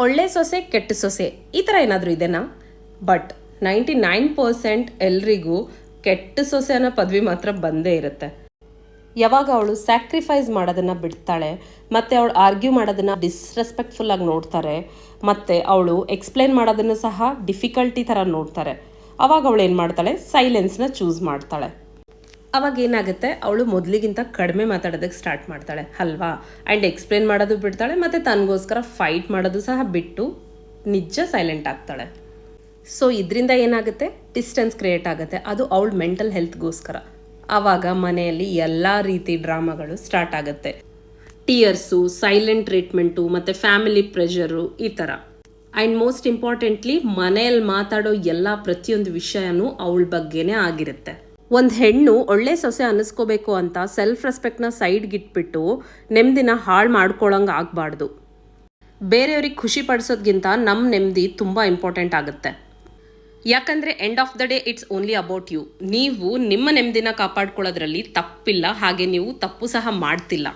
ಒಳ್ಳೆ ಸೊಸೆ ಕೆಟ್ಟ ಸೊಸೆ ಈ ಥರ ಏನಾದರೂ ಇದೆನಾ? ಬಟ್ 99% ಎಲ್ರಿಗೂ ಕೆಟ್ಟ ಸೊಸೆ ಅನ್ನೋ ಪದವಿ ಮಾತ್ರ ಬಂದೇ ಇರುತ್ತೆ. ಯಾವಾಗ ಅವಳು ಸ್ಯಾಕ್ರಿಫೈಸ್ ಮಾಡೋದನ್ನು ಬಿಡ್ತಾಳೆ, ಮತ್ತು ಅವಳು ಆರ್ಗ್ಯೂ ಮಾಡೋದನ್ನು ಡಿಸ್ರೆಸ್ಪೆಕ್ಟ್ಫುಲ್ ಆಗಿ ನೋಡ್ತಾರೆ, ಮತ್ತು ಅವಳು ಎಕ್ಸ್ಪ್ಲೇನ್ ಮಾಡೋದನ್ನು ಸಹ ಡಿಫಿಕಲ್ಟಿ ಥರ ನೋಡ್ತಾರೆ, ಅವಾಗ ಅವಳು ಏನು ಮಾಡ್ತಾಳೆ? ಸೈಲೆನ್ಸ್ನ ಚೂಸ್ ಮಾಡ್ತಾಳೆ. ಅವಾಗ ಏನಾಗುತ್ತೆ, ಅವಳು ಮೊದಲಿಗಿಂತ ಕಡಿಮೆ ಮಾತಾಡೋದಕ್ಕೆ ಸ್ಟಾರ್ಟ್ ಮಾಡ್ತಾಳೆ ಅಲ್ವಾ. ಆ್ಯಂಡ್ ಎಕ್ಸ್ಪ್ಲೇನ್ ಮಾಡೋದು ಬಿಡ್ತಾಳೆ, ಮತ್ತು ತನಗೋಸ್ಕರ ಫೈಟ್ ಮಾಡೋದು ಸಹ ಬಿಟ್ಟು ನಿಜ ಸೈಲೆಂಟ್ ಆಗ್ತಾಳೆ. ಸೊ ಇದರಿಂದ ಏನಾಗುತ್ತೆ? ಡಿಸ್ಟೆನ್ಸ್ ಕ್ರಿಯೇಟ್ ಆಗುತ್ತೆ. ಅದು ಅವಳ ಮೆಂಟಲ್ ಹೆಲ್ತ್ಗೋಸ್ಕರ. ಆವಾಗ ಮನೆಯಲ್ಲಿ ಎಲ್ಲ ರೀತಿ ಡ್ರಾಮಾಗಳು ಸ್ಟಾರ್ಟ್ ಆಗುತ್ತೆ. ಟಿಯರ್ಸು, ಸೈಲೆಂಟ್ ಟ್ರೀಟ್ಮೆಂಟು, ಮತ್ತು ಫ್ಯಾಮಿಲಿ ಪ್ರೆಷರು ಈ ಥರ. ಆ್ಯಂಡ್ ಮೋಸ್ಟ್ ಇಂಪಾರ್ಟೆಂಟ್ಲಿ ಮನೆಯಲ್ಲಿ ಮಾತಾಡೋ ಎಲ್ಲ ಪ್ರತಿಯೊಂದು ವಿಷಯನೂ ಅವಳ ಬಗ್ಗೆನೇ ಆಗಿರುತ್ತೆ. ಒಂದು ಹೆಣ್ಣು ಒಳ್ಳೆ ಸೊಸೆ ಅನ್ನಿಸ್ಕೋಬೇಕು ಅಂತ ಸೆಲ್ಫ್ ರೆಸ್ಪೆಕ್ಟ್ನ ಸೈಡ್ಗಿಟ್ಬಿಟ್ಟು ನೆಮ್ಮದಿನ ಹಾಳು ಮಾಡ್ಕೊಳ್ಳೋಂಗೆ ಆಗಬಾರ್ದು. ಬೇರೆಯವ್ರಿಗೆ ಖುಷಿ ಪಡಿಸೋದ್ಗಿಂತ ನಮ್ಮ ನೆಮ್ಮದಿ ತುಂಬ ಇಂಪಾರ್ಟೆಂಟ್ ಆಗುತ್ತೆ. ಯಾಕಂದರೆ end of the day it's only about you. ನೀವು ನಿಮ್ಮ ನೆಮ್ಮದಿನ ಕಾಪಾಡ್ಕೊಳ್ಳೋದ್ರಲ್ಲಿ ತಪ್ಪಿಲ್ಲ, ಹಾಗೆ ನೀವು ತಪ್ಪು ಸಹ ಮಾಡ್ತಿಲ್ಲ.